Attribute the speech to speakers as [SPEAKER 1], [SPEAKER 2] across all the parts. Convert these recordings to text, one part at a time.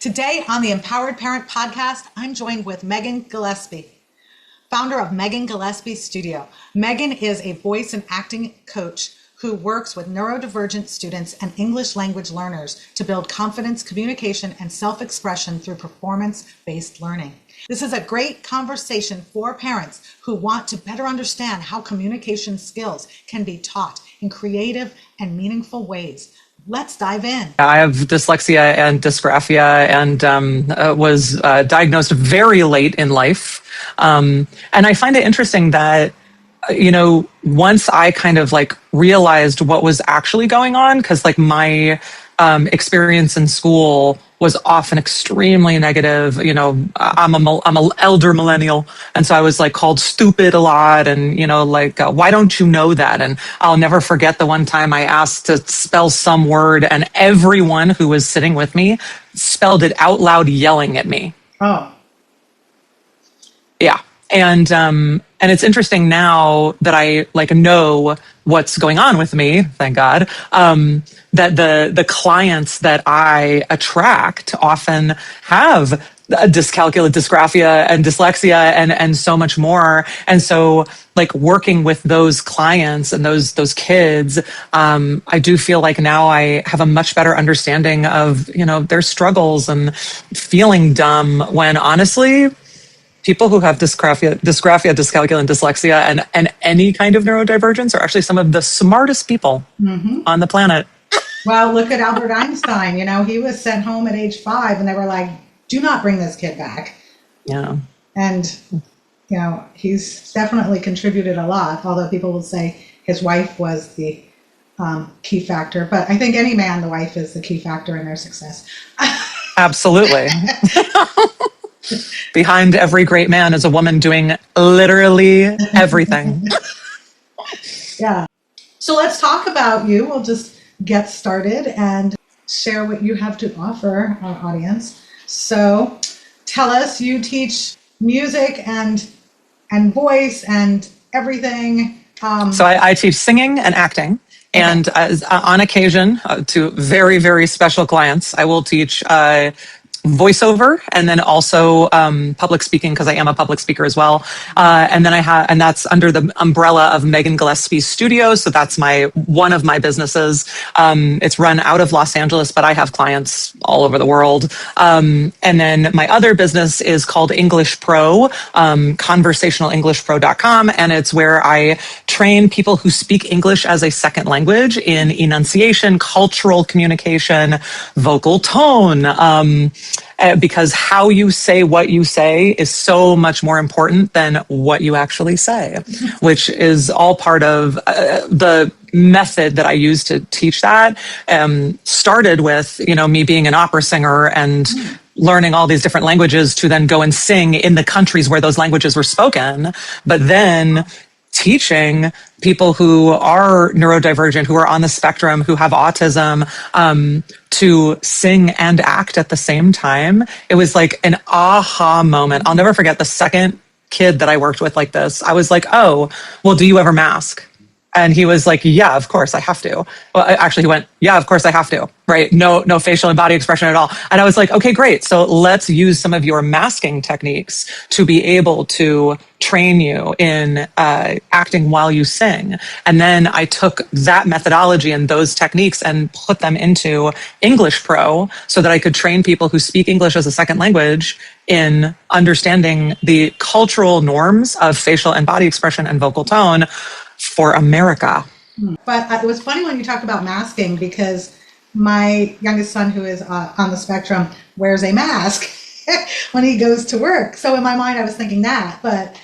[SPEAKER 1] Today on the Empowered Parent Podcast, I'm joined with Megan Gillespie, founder of Megan Gillespie Studio. Megan is a voice and acting coach who works with neurodivergent students and English language learners to build confidence, communication, and self-expression through performance-based learning. This is a great conversation for parents who want to better understand how communication skills can be taught in creative and meaningful ways. Let's dive in.
[SPEAKER 2] I have dyslexia and dysgraphia and was diagnosed very late in life. And I find it interesting that, once I kind of realized what was actually going on, because my experience in school was often extremely negative. I'm a elder millennial. And so I was called stupid a lot and, why don't you know that? And I'll never forget the one time I asked to spell some word and everyone who was sitting with me spelled it out loud, yelling at me.
[SPEAKER 1] Oh.
[SPEAKER 2] Yeah. And it's interesting now that I know what's going on with me, thank God, that the clients that I attract often have dyscalculia, dysgraphia, and dyslexia, and so much more. And so, working with those clients and those kids, I do feel like now I have a much better understanding of their struggles and feeling dumb when honestly, people who have dysgraphia, dyscalculia, and dyslexia, and any kind of neurodivergence are actually some of the smartest people on the planet.
[SPEAKER 1] Well, look at Albert Einstein. He was sent home at age 5, and they were like, "Do not bring this kid back."
[SPEAKER 2] Yeah.
[SPEAKER 1] And he's definitely contributed a lot. Although people will say his wife was the key factor, but I think any man, the wife is the key factor in their success.
[SPEAKER 2] Absolutely. Behind every great man is a woman doing literally everything.
[SPEAKER 1] Yeah. So let's talk about you. We'll just get started and share what you have to offer our audience. So tell us, you teach music and voice and everything.
[SPEAKER 2] So I teach singing and acting. Okay. And on occasion, to very, very special clients, I will teach voiceover, and then also public speaking, because I am a public speaker as well. And then and that's under the umbrella of Megan Gillespie Studio. So that's one of my businesses. It's run out of Los Angeles, but I have clients all over the world. And then my other business is called English Pro, conversationalenglishpro.com. And it's where I train people who speak English as a second language in enunciation, cultural communication, vocal tone, because how you say what you say is so much more important than what you actually say, which is all part of the method that I use to teach that. Started with, me being an opera singer and learning all these different languages to then go and sing in the countries where those languages were spoken, but then teaching people who are neurodivergent, who are on the spectrum, who have autism, to sing and act at the same time. It was like an aha moment. I'll never forget the second kid that I worked with like this. I was like, "Oh, well, do you ever mask?" And he was like, "Yeah, of course I have to." Well, actually he went, "Yeah, of course I have to." Right? No facial and body expression at all. And I was like, "Okay, great. So let's use some of your masking techniques to be able to train you in acting while you sing." And then I took that methodology and those techniques and put them into English Pro so that I could train people who speak English as a second language in understanding the cultural norms of facial and body expression and vocal tone for America.
[SPEAKER 1] But it was funny when you talked about masking, because my youngest son, who is on the spectrum, wears a mask when he goes to work. So in my mind, I was thinking that. But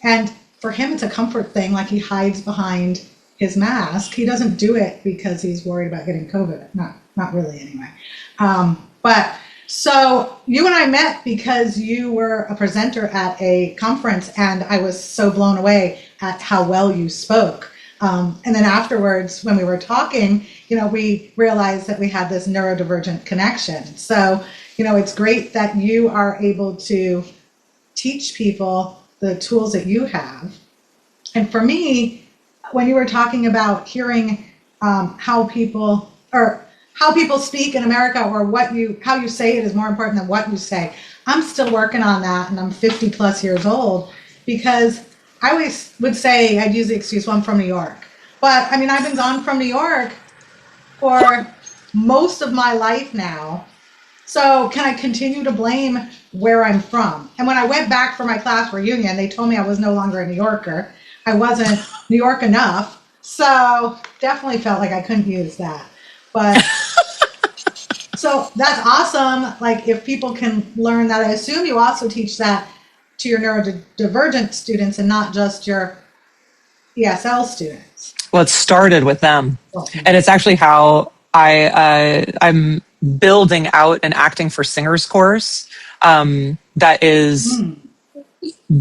[SPEAKER 1] and for him, it's a comfort thing. He hides behind his mask. He doesn't do it because he's worried about getting COVID. Not really, anyway. But so you and I met because you were a presenter at a conference, and I was so blown away at how well you spoke. And then afterwards, when we were talking, we realized that we had this neurodivergent connection. So, it's great that you are able to teach people the tools that you have. And for me, when you were talking about hearing how people, or how people speak in America, or how you say it is more important than what you say. I'm still working on that, and I'm 50 plus years old, because I always would say, I'd use the excuse, well, I'm from New York. But I mean, I've been gone from New York for most of my life now. So can I continue to blame where I'm from? And when I went back for my class reunion, they told me I was no longer a New Yorker. I wasn't New York enough. So definitely felt like I couldn't use that. But so that's awesome. Like, if people can learn that, I assume you also teach that to your neurodivergent students and not just your ESL students.
[SPEAKER 2] Well, it started with them. And it's actually how I'm building out an acting for singers course that is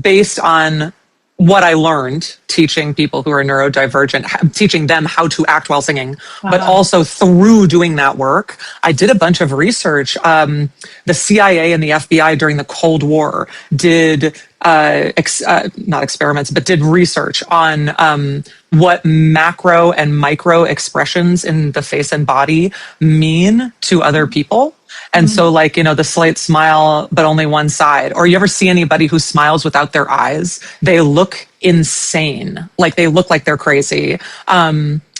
[SPEAKER 2] based on what I learned teaching people who are neurodivergent, teaching them how to act while singing, but also through doing that work, I did a bunch of research. The CIA and the FBI during the Cold War did not experiments, but did research on what macro and micro expressions in the face and body mean to other people. And so, like, the slight smile, but only one side. Or you ever see anybody who smiles without their eyes? They look insane. Like, they look like they're crazy.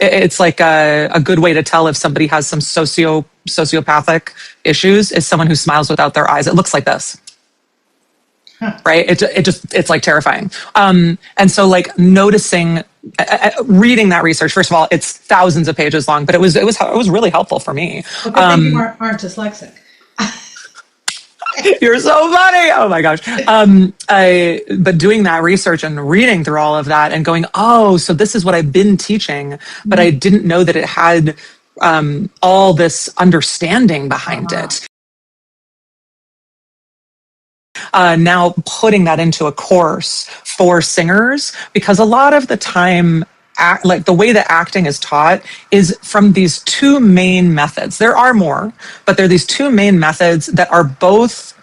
[SPEAKER 2] It's like a good way to tell if somebody has some sociopathic issues is someone who smiles without their eyes. It looks like this. Right? It's like terrifying. And so, like, noticing, reading that research, first of all, it's thousands of pages long, but it was really helpful for me.
[SPEAKER 1] Well, good thing you aren't dyslexic.
[SPEAKER 2] You're so funny. Oh my gosh. But doing that research and reading through all of that and going, oh, so this is what I've been teaching, but I didn't know that it had all this understanding behind it. Now putting that into a course for singers, because a lot of the time, like, the way that acting is taught is from these two main methods. There are more, but there are these two main methods that are both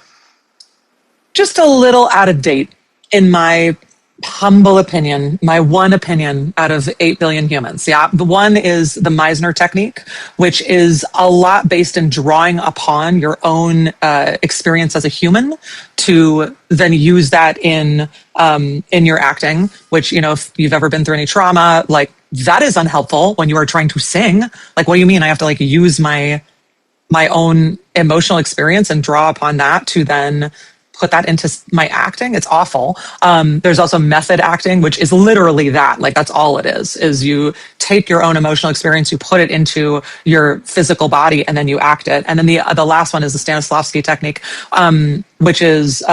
[SPEAKER 2] just a little out of date, in my humble opinion, my one opinion out of 8 billion humans. Yeah. The one is the Meisner technique, which is a lot based in drawing upon your own experience as a human to then use that in your acting, which, if you've ever been through any trauma, like, that is unhelpful when you are trying to sing. Like, what do you mean? I have to, like, use my own emotional experience and draw upon that to then put that into my acting. It's awful. There's also method acting, which is literally that. Like, that's all it is you take your own emotional experience, you put it into your physical body, and then you act it. And then the last one is the Stanislavski technique, which is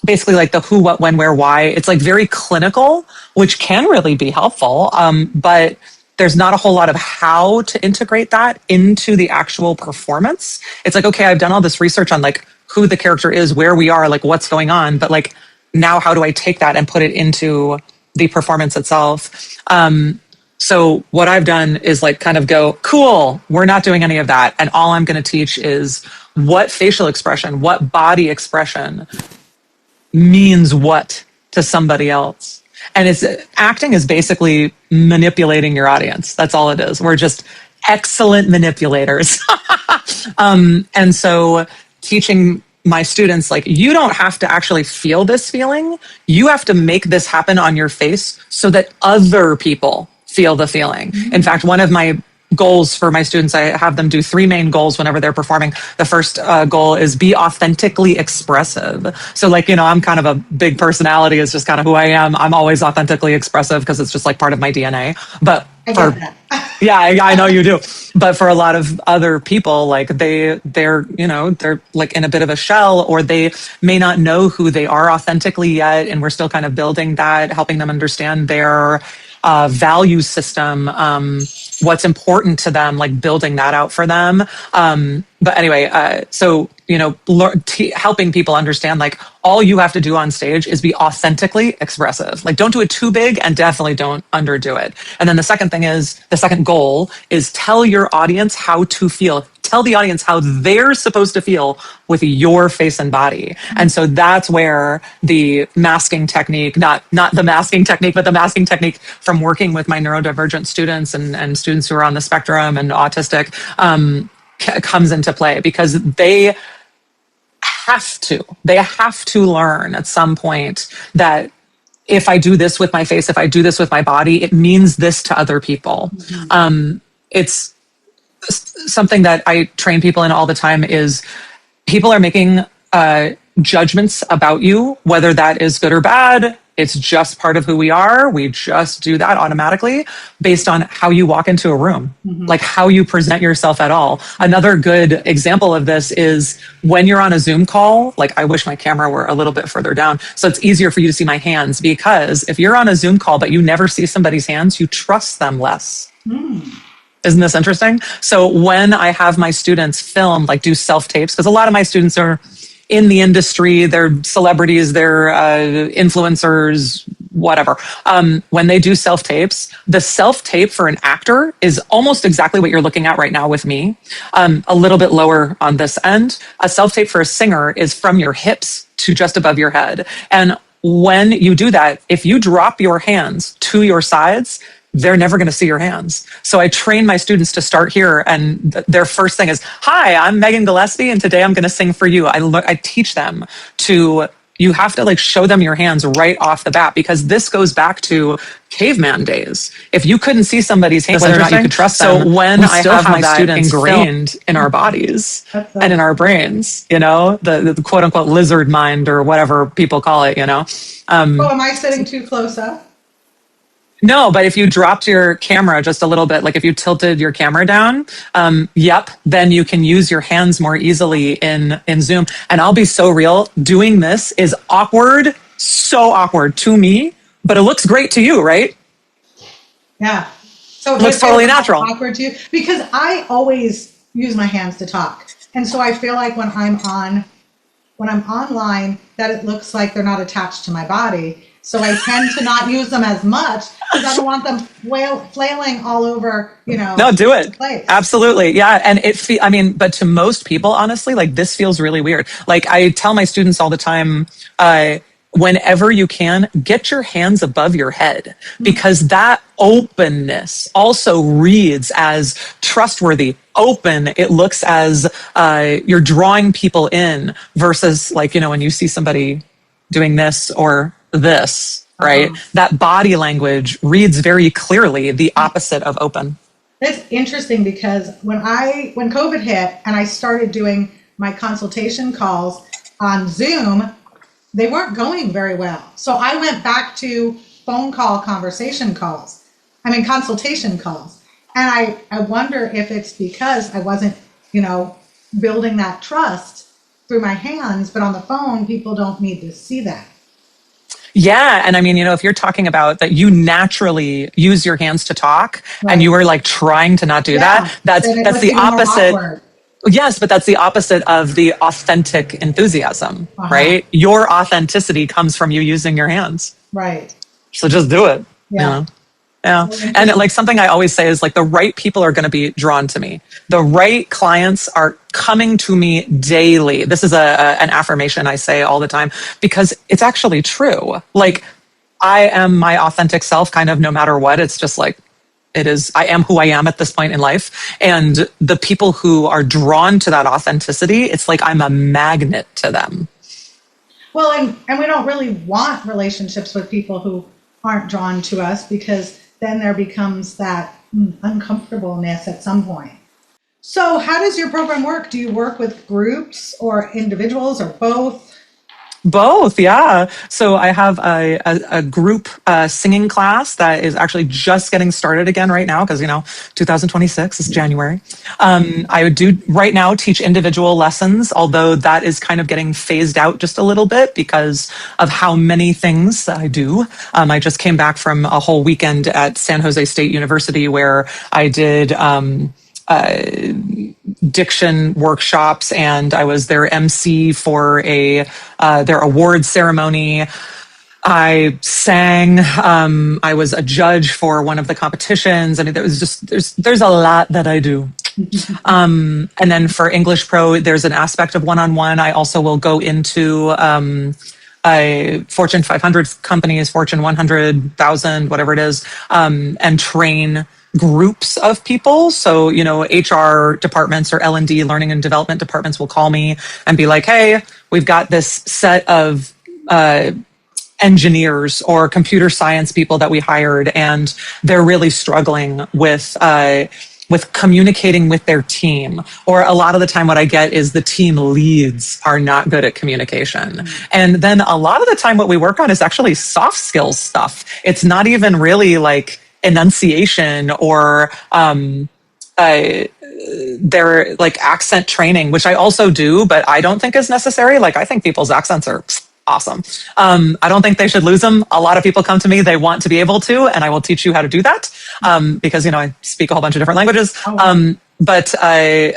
[SPEAKER 2] basically like the who, what, when, where, why. It's like very clinical, which can really be helpful. But there's not a whole lot of how to integrate that into the actual performance. It's like, okay, I've done all this research on, like, who the character is, where we are, like, what's going on. But, like, now how do I take that and put it into the performance itself? So what I've done is, like, kind of go, cool, we're not doing any of that. And all I'm going to teach is what facial expression, what body expression means what to somebody else. And acting is basically manipulating your audience. That's all it is. We're just excellent manipulators. And so teaching my students, like, you don't have to actually feel this feeling. You have to make this happen on your face so that other people feel the feeling. In fact, one of my goals for my students, I have them do 3 main goals whenever they're performing. The first goal is be authentically expressive. So, like, I'm kind of a big personality. It's just kind of who I am. I'm always authentically expressive because it's just, like, part of my DNA. But yeah, I know you do. But for a lot of other people, like, they're like in a bit of a shell, or they may not know who they are authentically yet. And we're still kind of building that, helping them understand their value system, what's important to them, like, building that out for them. But anyway, so, helping people understand, like, all you have to do on stage is be authentically expressive. Like, don't do it too big, and definitely don't underdo it. And then the second goal is tell your audience how to feel. tell the audience how they're supposed to feel with your face and body. And so that's where the masking technique, not the masking technique, but the masking technique from working with my neurodivergent students and students who are on the spectrum and autistic, comes into play, because they have to learn at some point that if I do this with my face, if I do this with my body, it means this to other people. It's something that I train people in all the time is people are making judgments about you, whether that is good or bad. It's just part of who we are. We just do that automatically based on how you walk into a room, like how you present yourself at all. Another good example of this is when you're on a Zoom call, like I wish my camera were a little bit further down so it's easier for you to see my hands, because if you're on a Zoom call but you never see somebody's hands, you trust them less. Isn't this interesting? So when I have my students film, like do self-tapes, because a lot of my students are in the industry, they're celebrities, they're influencers, whatever. When they do self-tapes, the self-tape for an actor is almost exactly what you're looking at right now with me, a little bit lower on this end. A self-tape for a singer is from your hips to just above your head. And when you do that, if you drop your hands to your sides, they're never going to see your hands. So I train my students to start here, and their first thing is, "Hi, I'm Megan Gillespie, and today I'm going to sing for you." I teach them to, you have to like show them your hands right off the bat, because this goes back to caveman days. If you couldn't see somebody's hands, whether or not you could trust them. So when I have my students ingrained in our bodies and in our brains, you know, the quote unquote lizard mind or whatever people call it, you know.
[SPEAKER 1] Am I sitting too close up?
[SPEAKER 2] No, but if you dropped your camera just a little bit, like if you tilted your camera down, then you can use your hands more easily in Zoom. And I'll be so real, doing this is awkward, so awkward to me, but it looks great to you, right?
[SPEAKER 1] Yeah. So
[SPEAKER 2] it looks totally natural.
[SPEAKER 1] Awkward to you, because I always use my hands to talk. And so I feel like when I'm online, that it looks like they're not attached to my body. So I tend to not use them as much because I don't want them flailing all over, you know.
[SPEAKER 2] No, do it.
[SPEAKER 1] Place.
[SPEAKER 2] Absolutely. Yeah. And but to most people, honestly, like this feels really weird. Like I tell my students all the time, whenever you can, get your hands above your head, because that openness also reads as trustworthy, open. It looks as you're drawing people in, versus like, you know, when you see somebody doing this or this, right? That body language reads very clearly the opposite of open.
[SPEAKER 1] It's interesting because when COVID hit and I started doing my consultation calls on Zoom, they weren't going very well. So I went back to consultation calls. And I wonder if it's because I wasn't, you know, building that trust through my hands, but on the phone, people don't need to see that.
[SPEAKER 2] Yeah. And I mean, you know, if you're talking about that you naturally use your hands to talk, right, and you were like trying to not do that, that's the opposite. Yes, but that's the opposite of the authentic enthusiasm, right? Your authenticity comes from you using your hands.
[SPEAKER 1] Right.
[SPEAKER 2] So just do it.
[SPEAKER 1] Yeah.
[SPEAKER 2] You know? Yeah. And like something I always say is like the right people are going to be drawn to me. The right clients are coming to me daily. This is an affirmation I say all the time because it's actually true. Like I am my authentic self kind of no matter what. It's just like it is. I am who I am at this point in life. And the people who are drawn to that authenticity, it's like I'm a magnet to them.
[SPEAKER 1] Well, and we don't really want relationships with people who aren't drawn to us because then there becomes that uncomfortableness at some point. So how does your program work? Do you work with groups or individuals or both?
[SPEAKER 2] Both, yeah. So I have a group singing class that is actually just getting started again right now because, you know, 2026 is January. I would do right now teach individual lessons, although that is kind of getting phased out just a little bit because of how many things I do. I just came back from a whole weekend at San Jose State University where I did diction workshops, and I was their MC for their award ceremony. I sang. I was a judge for one of the competitions. I mean, there was just there's a lot that I do. And then for English Pro, there's an aspect of one-on-one. I also will go into Fortune 500 companies, Fortune 100,000, whatever it is, and train groups of people. So, HR departments or L&D, learning and development departments will call me and be like, hey, we've got this set of engineers or computer science people that we hired, and they're really struggling with communicating with their team. Or a lot of the time what I get is the team leads are not good at communication. And then a lot of the time what we work on is actually soft skills stuff. It's not even really like enunciation or they're like accent training, which I also do, but I don't think is necessary. Like, I think people's accents are awesome. I don't think they should lose them. A lot of people come to me, they want to be able to, and I will teach you how to do that. Because, I speak a whole bunch of different languages. But a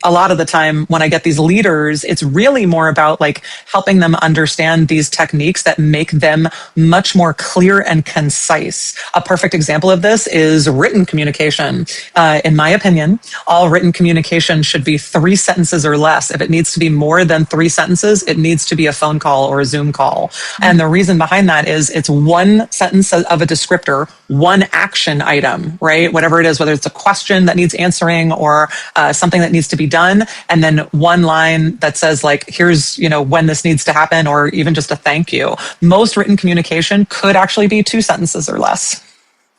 [SPEAKER 2] lot of the time when I get these leaders, it's really more about like helping them understand these techniques that make them much more clear and concise. A perfect example of this is written communication. In my opinion, all written communication should be 3 sentences or less. If it needs to be more than 3 sentences, it needs to be a phone call or a Zoom call. And the reason behind that is it's 1 sentence of a descriptor, 1 action item, right? Whatever it is, whether it's a question that needs answering or something that needs to be done, and then 1 line that says like, here's, when this needs to happen, or even just a thank you. Most written communication could actually be 2 sentences or less.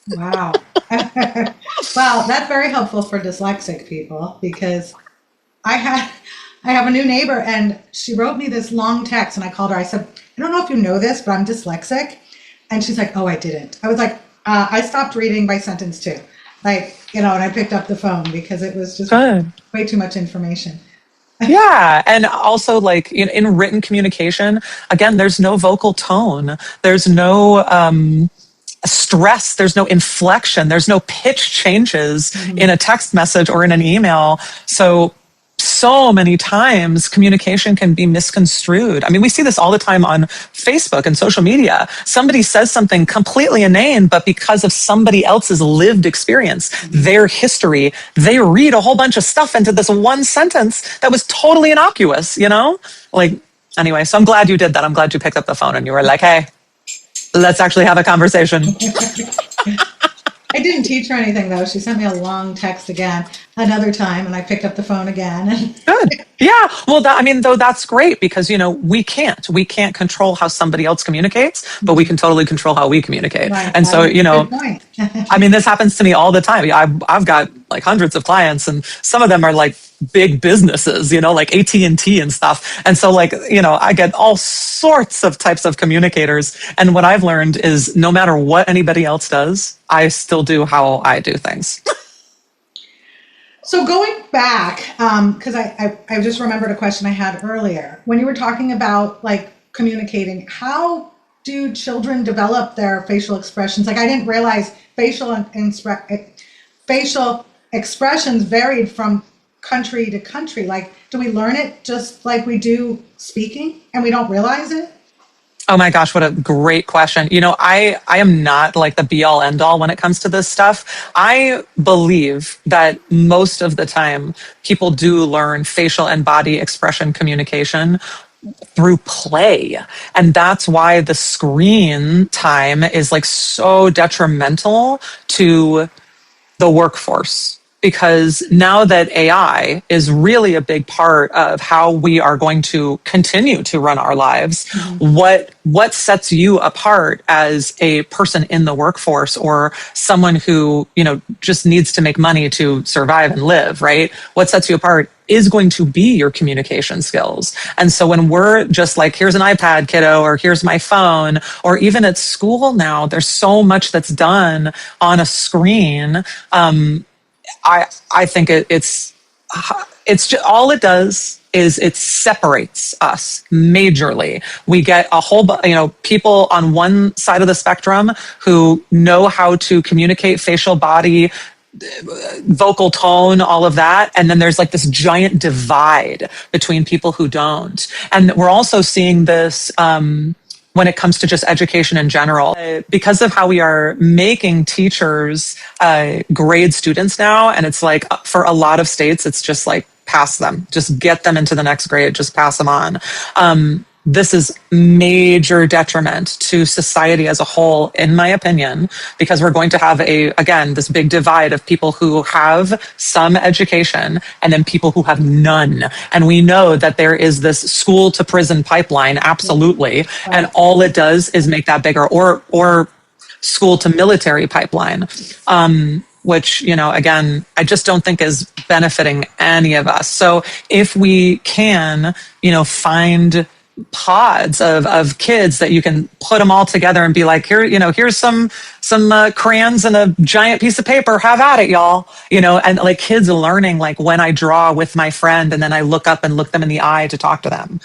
[SPEAKER 1] Wow. Wow, that's very helpful for dyslexic people, because I have a new neighbor and she wrote me this long text, and I called her. I said, I don't know if you know this, but I'm dyslexic. And she's like, oh, I didn't. I was like, I stopped reading by sentence 2. Like, and I picked up the phone because it was just way too much information.
[SPEAKER 2] Yeah. And also like in written communication, again, there's no vocal tone. There's no stress. There's no inflection. There's no pitch changes in a text message or in an email. So many times communication can be misconstrued. I mean, we see this all the time on Facebook and social media. Somebody says something completely inane, but because of somebody else's lived experience, their history, they read a whole bunch of stuff into this 1 sentence that was totally innocuous, Like, anyway, so I'm glad you did that. I'm glad you picked up the phone and you were like, hey, let's actually have a conversation.
[SPEAKER 1] I didn't teach her anything, though. She sent me a long text again another time, and I picked up the phone again.
[SPEAKER 2] Good. Yeah. Well, though that's great, because, we can't control how somebody else communicates, but we can totally control how we communicate. Right. And so,
[SPEAKER 1] good point.
[SPEAKER 2] This happens to me all the time. I've got like hundreds of clients, and some of them are like big businesses, like AT&T and stuff. And so like, I get all sorts of types of communicators. And what I've learned is no matter what anybody else does, I still do how I do things.
[SPEAKER 1] So going back, because I just remembered a question I had earlier. When you were talking about like communicating, how do children develop their facial expressions? Like, I didn't realize facial expressions varied from country to country. Like, do we learn it just like we do speaking and we don't realize it?
[SPEAKER 2] Oh my gosh, what a great question. I am not like the be all end all when it comes to this stuff. I believe that most of the time people do learn facial and body expression communication through play. And that's why the screen time is like so detrimental to the workforce. Because now that AI is really a big part of how we are going to continue to run our lives, what sets you apart as a person in the workforce or someone who, just needs to make money to survive and live, right? What sets you apart is going to be your communication skills. And so when we're just like, here's an iPad, kiddo, or here's my phone, or even at school now, there's so much that's done on a screen. I think it's just, all it does is it separates us majorly. We get a whole, people on one side of the spectrum who know how to communicate facial, body, vocal tone, all of that. And then there's like this giant divide between people who don't. And we're also seeing this, when it comes to just education in general. Because of how we are making teachers grade students now, and it's like for a lot of states, it's just like pass them, just get them into the next grade, just pass them on. This is major detriment to society as a whole, in my opinion, because we're going to have again, this big divide of people who have some education and then people who have none. And we know that there is this school to prison pipeline, absolutely. And all it does is make that bigger, or school to military pipeline. Which, again, I just don't think is benefiting any of us. So if we can, find pods of kids that you can put them all together and be like, here's some crayons and a giant piece of paper, have at it, y'all, and like kids learning, like when I draw with my friend and then I look up and look them in the eye to talk to them.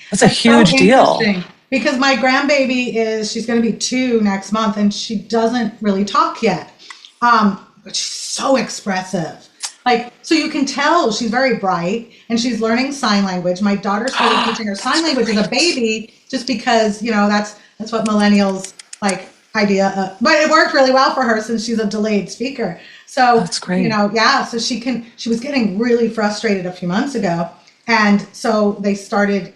[SPEAKER 2] That's a huge deal.
[SPEAKER 1] Because my grandbaby she's going to be 2 next month and she doesn't really talk yet. But she's so expressive. Like, so you can tell she's very bright and she's learning sign language. My daughter started teaching her sign language as a baby just because, that's what millennials like idea. But it worked really well for her since she's a delayed speaker. So
[SPEAKER 2] that's great.
[SPEAKER 1] So she was getting really frustrated a few months ago. And so they started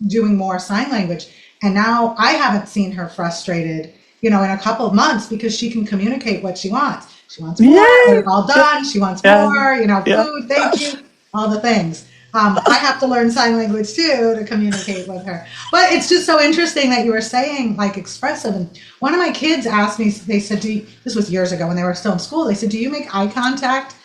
[SPEAKER 1] doing more sign language. And now I haven't seen her frustrated, in a couple of months because she can communicate what she wants. She wants more, we're all done. She wants more, food, thank you, all the things. I have to learn sign language too to communicate with her. But it's just so interesting that you were saying like expressive. And one of my kids asked me, they said, this was years ago when they were still in school, they said, do you make eye contact?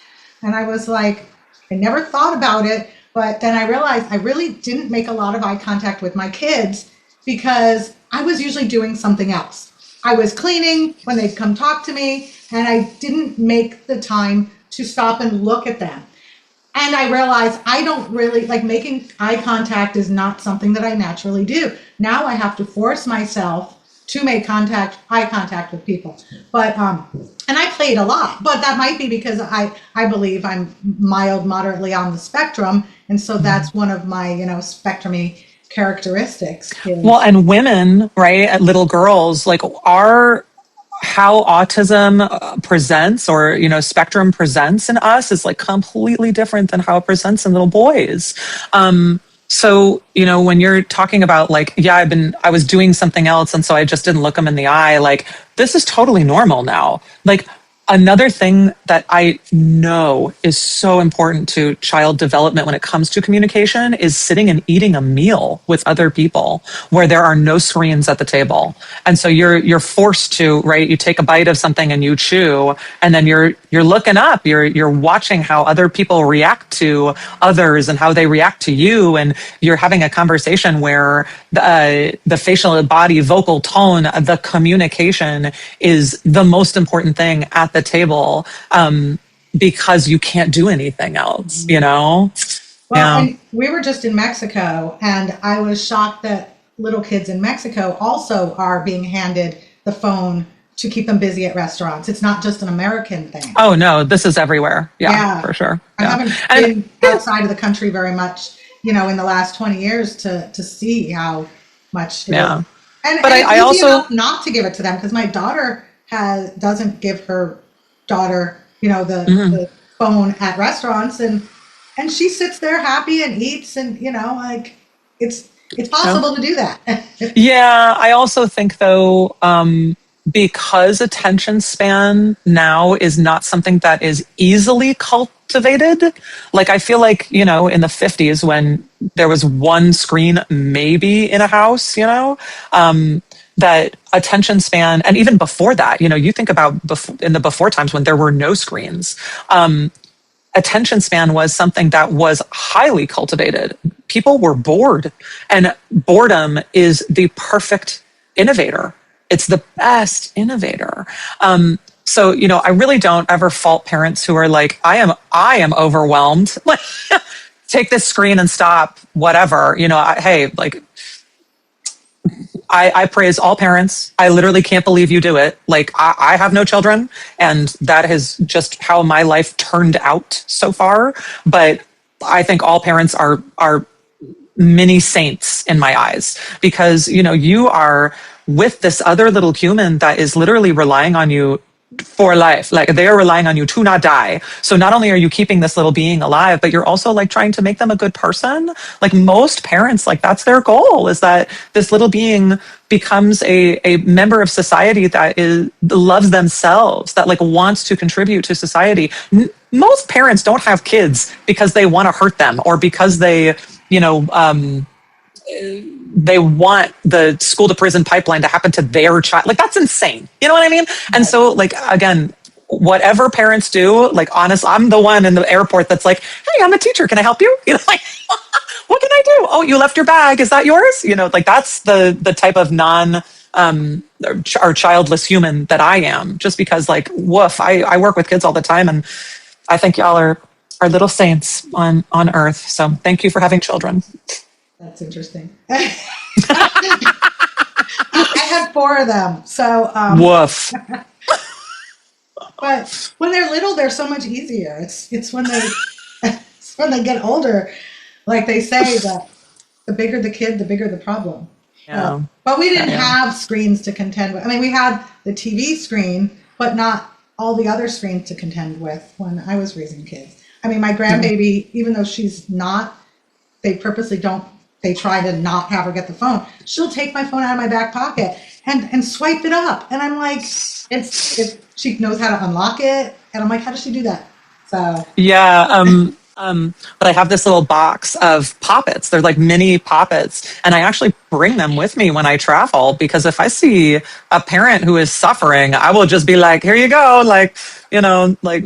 [SPEAKER 1] And I was like, I never thought about it. But then I realized I really didn't make a lot of eye contact with my kids because I was usually doing something else. I was cleaning when they'd come talk to me, and I didn't make the time to stop and look at them. And I realized I don't really, like making eye contact is not something that I naturally do. Now I have to force myself to make eye contact with people. But, and I played a lot, but that might be because I believe I'm moderately on the spectrum. And so that's one of my, spectrum-y characteristics.
[SPEAKER 2] Well, and women, right, little girls, like how autism presents or, spectrum presents in us is like completely different than how it presents in little boys. So, when you're talking about like, I was doing something else and so I just didn't look them in the eye, like this is totally normal now. Like another thing that I know is so important to child development when it comes to communication is sitting and eating a meal with other people where there are no screens at the table. And so you're forced to, right? You take a bite of something and you chew, and then you're looking up, you're watching how other people react to others and how they react to you. And you're having a conversation where the facial body, vocal tone, the communication is the most important thing at the table, because you can't do anything else, Well,
[SPEAKER 1] and we were just in Mexico, and I was shocked that little kids in Mexico also are being handed the phone to keep them busy at restaurants. It's not just an American thing.
[SPEAKER 2] Oh no, this is everywhere. Yeah. For sure.
[SPEAKER 1] I haven't been outside of the country very much, in the last 20 years to see how much it is. But I also not to give it to them because my daughter doesn't give her daughter, the phone at restaurants, and she sits there happy and eats, and like it's possible to do that.
[SPEAKER 2] Yeah, I also think though, because attention span now is not something that is easily cultivated. Like I feel like, in the 50s when there was one screen maybe in a house, that attention span, and even before that, you think about in the before times when there were no screens, attention span was something that was highly cultivated. People were bored, and boredom is the perfect innovator. It's the best innovator. So, I really don't ever fault parents who are like, I am overwhelmed. Like, take this screen and stop, whatever. I praise all parents. I literally can't believe you do it. Like I have no children, and that is just how my life turned out so far. But I think all parents are mini saints in my eyes, because, you are with this other little human that is literally relying on you for life. Like, they are relying on you to not die. So not only are you keeping this little being alive, but you're also like trying to make them a good person. Like, most parents, like, that's their goal, is that this little being becomes a member of society that loves themselves, that like wants to contribute to society. Most parents don't have kids because they want to hurt them, or because they want the school to prison pipeline to happen to their child. Like, that's insane. You know what I mean? And so, like, again, whatever parents do, like, honest, I'm the one in the airport that's like, hey, I'm a teacher. Can I help you? Like, what can I do? Oh, you left your bag. Is that yours? Like, that's the type of or childless human that I am, just because, like, woof, I work with kids all the time, and I think y'all are little saints on earth. So thank you for having children.
[SPEAKER 1] That's interesting. I had 4 of them. So,
[SPEAKER 2] woof.
[SPEAKER 1] But when they're little, they're so much easier. It's when they get older, like they say, that the bigger the kid, the bigger the problem.
[SPEAKER 2] Yeah.
[SPEAKER 1] But we didn't have screens to contend with. I mean, we had the TV screen, but not all the other screens to contend with when I was raising kids. I mean, my grandbaby, even though she's not, they try to not have her get the phone. She'll take my phone out of my back pocket and swipe it up. And I'm like, she knows how to unlock it. And I'm like, how does she do that? So
[SPEAKER 2] yeah. But I have this little box of poppets. They're like mini poppets. And I actually bring them with me when I travel, because if I see a parent who is suffering, I will just be like, here you go. Like, like,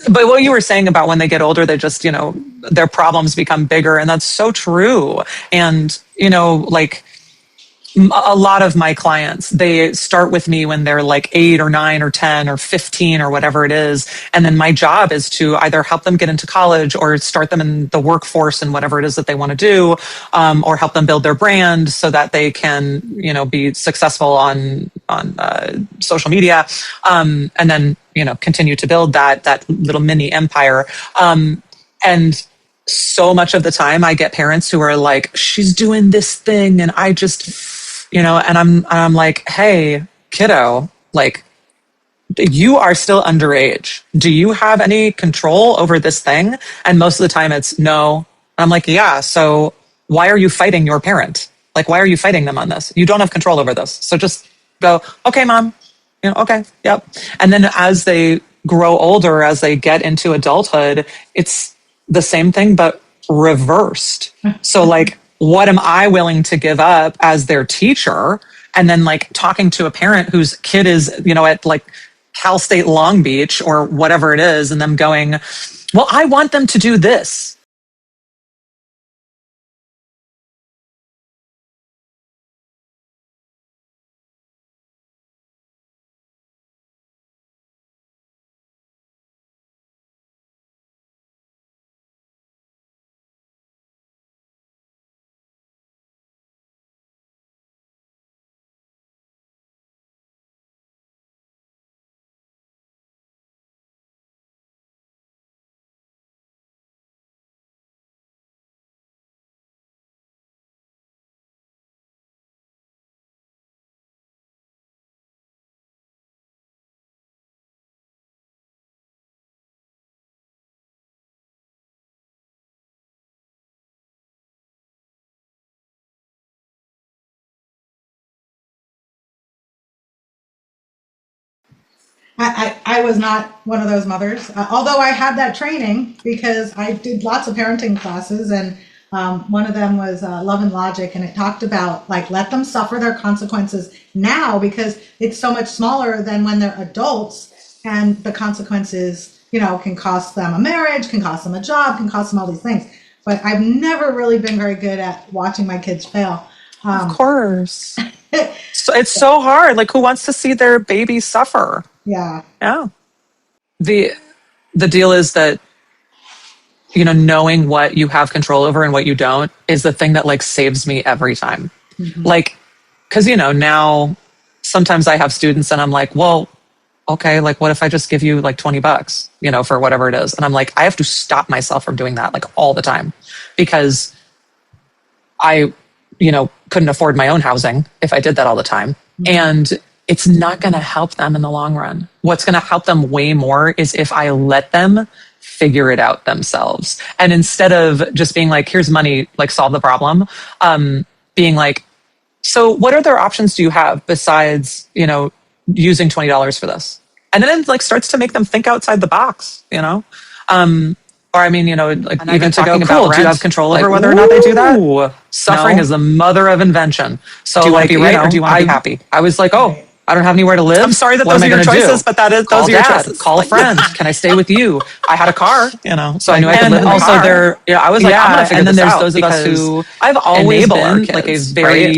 [SPEAKER 2] but what you were saying about when they get older, they just, their problems become bigger. And that's so true. And, like, a lot of my clients, they start with me when they're like 8 or 9 or 10 or 15 or whatever it is. And then my job is to either help them get into college or start them in the workforce and whatever it is that they want to do, or help them build their brand so that they can, be successful on social media, and then, continue to build that little mini empire. And so much of the time I get parents who are like, she's doing this thing and I just, and I'm like, hey, kiddo, like, you are still underage. Do you have any control over this thing? And most of the time it's no. And I'm like, yeah, so why are you fighting your parent? Like, why are you fighting them on this? You don't have control over this. So just go, okay, mom, okay, yep. And then as they grow older, as they get into adulthood, it's the same thing, but reversed. So like, what am I willing to give up as their teacher? And then like talking to a parent whose kid is, at like Cal State Long Beach or whatever it is, and them going, well, I want them to do this.
[SPEAKER 1] I was not one of those mothers, although I had that training because I did lots of parenting classes, and one of them was Love and Logic, and it talked about like, let them suffer their consequences now because it's so much smaller than when they're adults, and the consequences, can cost them a marriage, can cost them a job, can cost them all these things. But I've never really been very good at watching my kids fail.
[SPEAKER 2] Of course. So it's so hard. Like, who wants to see their baby suffer?
[SPEAKER 1] Yeah.
[SPEAKER 2] Yeah. The deal is that, knowing what you have control over and what you don't is the thing that like saves me every time. Mm-hmm. Like, cause now sometimes I have students and I'm like, well, okay, like what if I just give you like $20, for whatever it is? And I'm like, I have to stop myself from doing that like all the time, because I, couldn't afford my own housing if I did that all the time. And it's not going to help them in the long run. What's going to help them way more is if I let them figure it out themselves. And instead of just being like, here's money, like solve the problem, being like, so what other options do you have besides, using $20 for this? And then it like starts to make them think outside the box, or I mean, like and even talking about rent, do you have control over whether or not they do that? Suffering is the mother of invention. So do you want to be right or do you want to be happy? I was like, oh, I don't have anywhere to live. I'm sorry that those are your choices, but those are your choices. Call a friend. Can I stay with you? I had a car, so I knew I could live in the car. I was like, I'm going to figure this out. And then there's those of us who I've always been like a very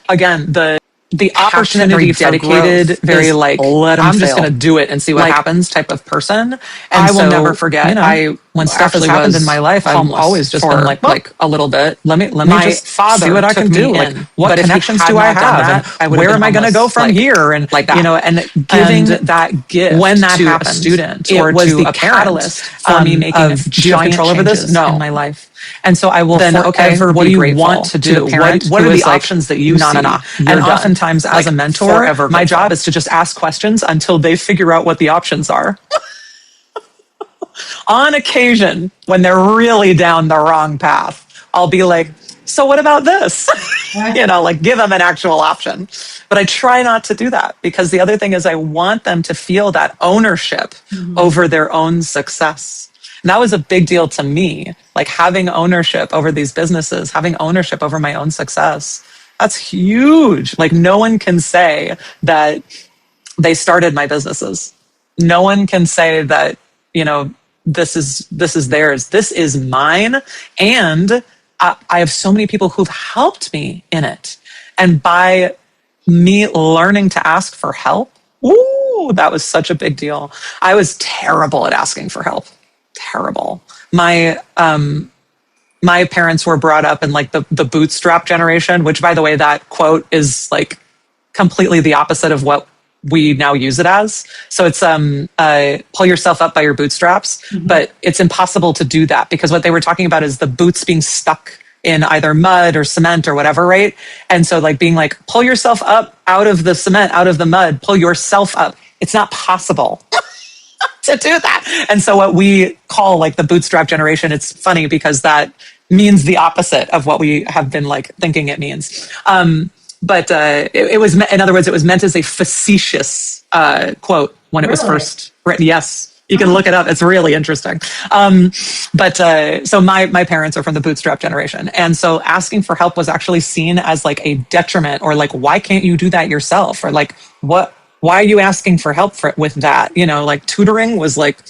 [SPEAKER 2] again, the opportunity dedicated, very like, I'm just going to do it and see what happens type of person. And I will never forget. When stuff has happened in my life, I've always just been like a little bit. Let me just see what I can do. Like, what connections do I have? And where am I going to go from here? And like that, and giving that gift when that to a student or to a parent for me making giant control over this in my life. And so I will then, forever what do you want to do? What are the options that you see? And oftentimes as a mentor, my job is to just ask questions until they figure out what the options are. On occasion, when they're really down the wrong path, I'll be like, so what about this? Like give them an actual option. But I try not to do that because the other thing is I want them to feel that ownership over their own success. And that was a big deal to me, like having ownership over these businesses, having ownership over my own success. That's huge. Like no one can say that they started my businesses. No one can say that, this is theirs. This is mine. And I have so many people who've helped me in it. And by me learning to ask for help, that was such a big deal. I was terrible at asking for help. Terrible. My parents were brought up in like the bootstrap generation, which by the way, that quote is like completely the opposite of what we now use it as. So it's pull yourself up by your bootstraps, but it's impossible to do that because what they were talking about is the boots being stuck in either mud or cement or whatever, right? And so like being like, pull yourself up out of the cement, out of the mud, pull yourself up. It's not possible to do that. And so what we call like the bootstrap generation, it's funny because that means the opposite of what we have been like thinking it means. But it was, in other words, it was meant as a facetious quote when it was first written. Yes, you can look it up. It's really interesting. So my parents are from the bootstrap generation. And so asking for help was actually seen as like a detriment or like, why can't you do that yourself? Or like, why are you asking for help with that? Like tutoring was like,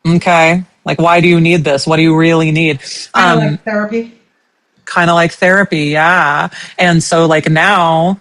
[SPEAKER 2] okay. Like, why do you need this? What do you really need?
[SPEAKER 1] Like therapy.
[SPEAKER 2] Kind of like therapy, yeah. And so like now,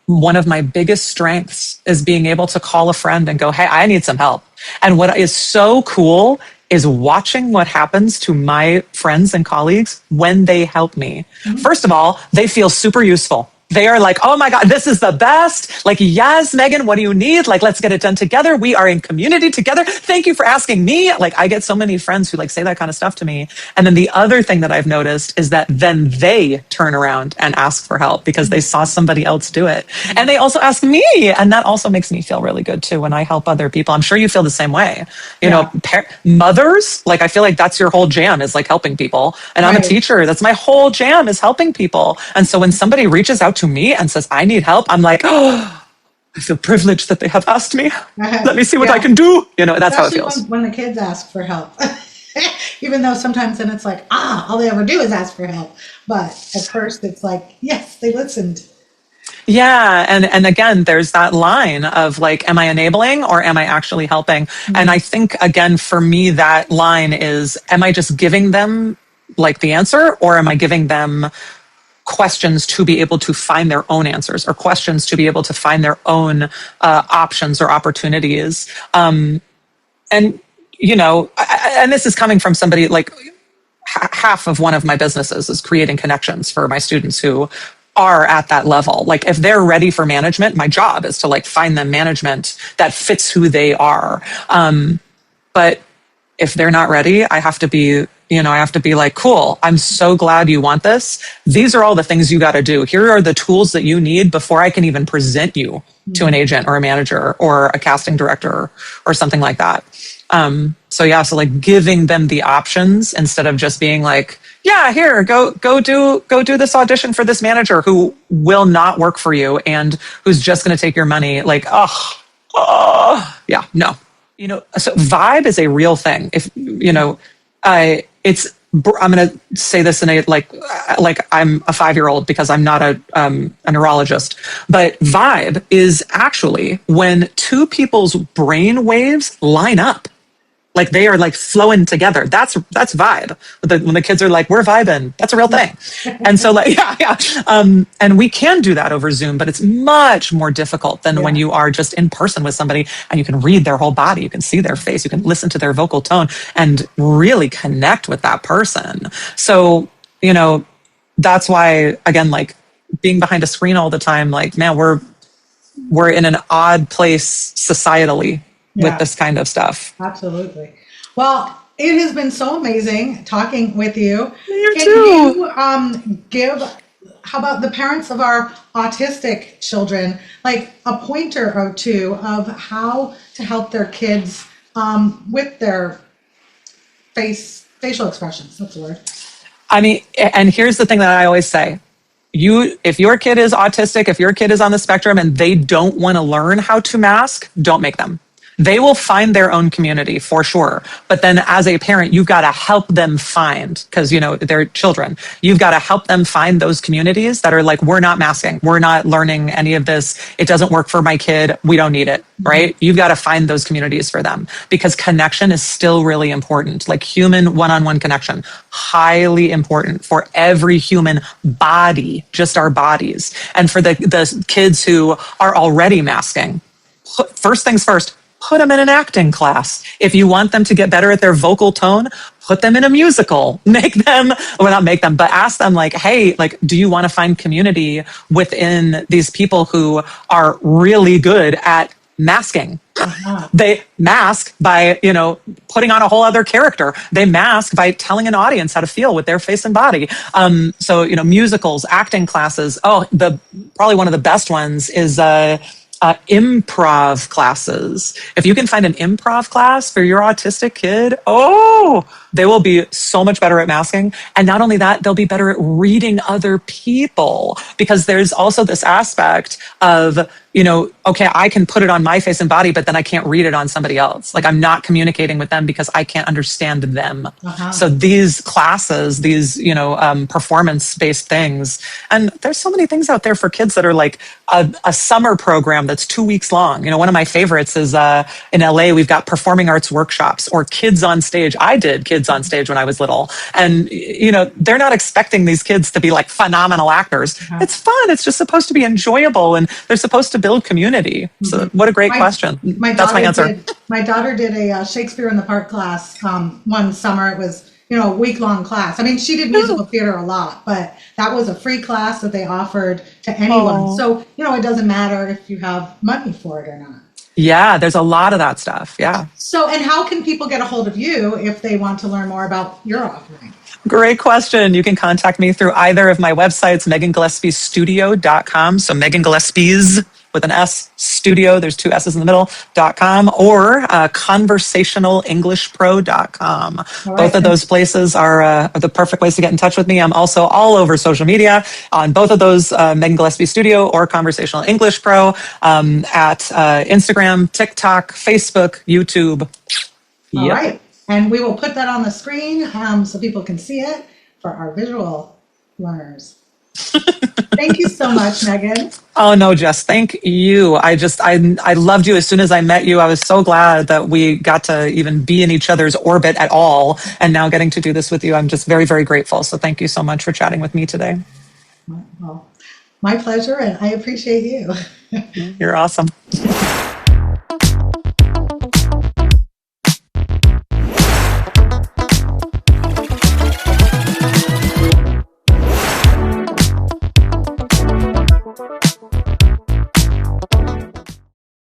[SPEAKER 2] one of my biggest strengths is being able to call a friend and go, hey, I need some help. And what is so cool is watching what happens to my friends and colleagues when they help me. First of all, they feel super useful. They are like, oh my God, this is the best. Like, yes, Megan, what do you need? Like, let's get it done together. We are in community together. Thank you for asking me. Like, I get so many friends who like say that kind of stuff to me. And then the other thing that I've noticed is that then they turn around and ask for help because they saw somebody else do it. And they also ask me. And that also makes me feel really good too when I help other people. I'm sure you feel the same way. Mothers, like, I feel like that's your whole jam is like helping people. And I'm a teacher. That's my whole jam is helping people. And so when somebody reaches out to me and says, I need help, I'm like, oh, I feel privileged that they have asked me. Let me see what I can do. That's how it feels.
[SPEAKER 1] When the kids ask for help. Even though sometimes then it's like, all they ever do is ask for help. But at first it's like, yes, they listened.
[SPEAKER 2] Yeah. And again, there's that line of like, am I enabling or am I actually helping? And I think, again, for me, that line is, am I just giving them like the answer or am I giving them questions to be able to find their own answers or questions to be able to find their own options or opportunities. And this is coming from somebody like half of one of my businesses is creating connections for my students who are at that level. Like if they're ready for management, my job is to like find them management that fits who they are. But if they're not ready, I have to be I have to be like, cool, I'm so glad you want this. These are all the things you got to do. Here are the tools that you need before I can even present you to an agent or a manager or a casting director or something like that. So like giving them the options instead of just being like, yeah, here, go do this audition for this manager who will not work for you and who's just going to take your money. Like, yeah, no. So vibe is a real thing. If, I'm going to say this in a, like I'm a 5-year-old because I'm not a neurologist, but vibe is actually when two people's brain waves line up. Like they are like flowing together. That's vibe. When the kids are like, we're vibing, that's a real thing. And so like, yeah. And we can do that over Zoom, but it's much more difficult than when you are just in person with somebody and you can read their whole body. You can see their face. You can listen to their vocal tone and really connect with that person. So, that's why, again, like being behind a screen all the time, like, man, we're in an odd place societally with this kind of stuff.
[SPEAKER 1] Absolutely. Well, it has been so amazing talking with you.
[SPEAKER 2] You
[SPEAKER 1] Can
[SPEAKER 2] too.
[SPEAKER 1] you how about the parents of our autistic children, like a pointer or two of how to help their kids with their facial expressions? That's the word.
[SPEAKER 2] I mean, and here's the thing that I always say. If your kid is autistic, if your kid is on the spectrum and they don't want to learn how to mask, don't make them. They will find their own community for sure. But then as a parent, you've got to help them find, because, they're children. You've got to help them find those communities that are like, we're not masking. We're not learning any of this. It doesn't work for my kid. We don't need it, right? You've got to find those communities for them because connection is still really important. Like human one-on-one connection, highly important for every human body, just our bodies. And for the kids who are already masking, first things first, put them in an acting class. If you want them to get better at their vocal tone, put them in a musical. Not make them, but ask them like, hey, like, do you want to find community within these people who are really good at masking? They mask by, putting on a whole other character. They mask by telling an audience how to feel with their face and body. So, musicals, acting classes. Probably one of the best ones is, improv classes. If you can find an improv class for your autistic kid, they will be so much better at masking. And not only that, they'll be better at reading other people because there's also this aspect of, okay, I can put it on my face and body, but then I can't read it on somebody else. Like I'm not communicating with them because I can't understand them. So these classes, these, performance-based things, and there's so many things out there for kids that are like a summer program that's 2 weeks long. One of my favorites is in LA, we've got performing arts workshops or kids on stage. I did kids on stage when I was little. And, they're not expecting these kids to be like phenomenal actors. It's fun. It's just supposed to be enjoyable and they're supposed to build community. So what a great question. That's my answer.
[SPEAKER 1] My daughter did a Shakespeare in the Park class one summer. It was, a week-long class. I mean, she did musical theater a lot, but that was a free class that they offered to anyone. So, it doesn't matter if you have money for it or not.
[SPEAKER 2] Yeah, there's a lot of that stuff. Yeah.
[SPEAKER 1] So, and how can people get a hold of you if they want to learn more about your offering?
[SPEAKER 2] Great question. You can contact me through either of my websites, megangillespiestudio.com. So Megan Gillespie's with an S, studio, there's 2 S's in the middle, .com, or conversationalenglishpro.com. Right. Both of those places are the perfect ways to get in touch with me. I'm also all over social media on both of those, Megan Gillespie Studio or Conversational English Pro, at Instagram, TikTok, Facebook, YouTube.
[SPEAKER 1] All right. And we will put that on the screen so people can see it for our visual learners. Thank you so much, Megan.
[SPEAKER 2] Oh, no, Jess, thank you. I loved you as soon as I met you. I was so glad that we got to even be in each other's orbit at all. And now getting to do this with you, I'm just very, very grateful. So thank you so much for chatting with me today.
[SPEAKER 1] Well, my pleasure, and I appreciate you.
[SPEAKER 2] You're awesome.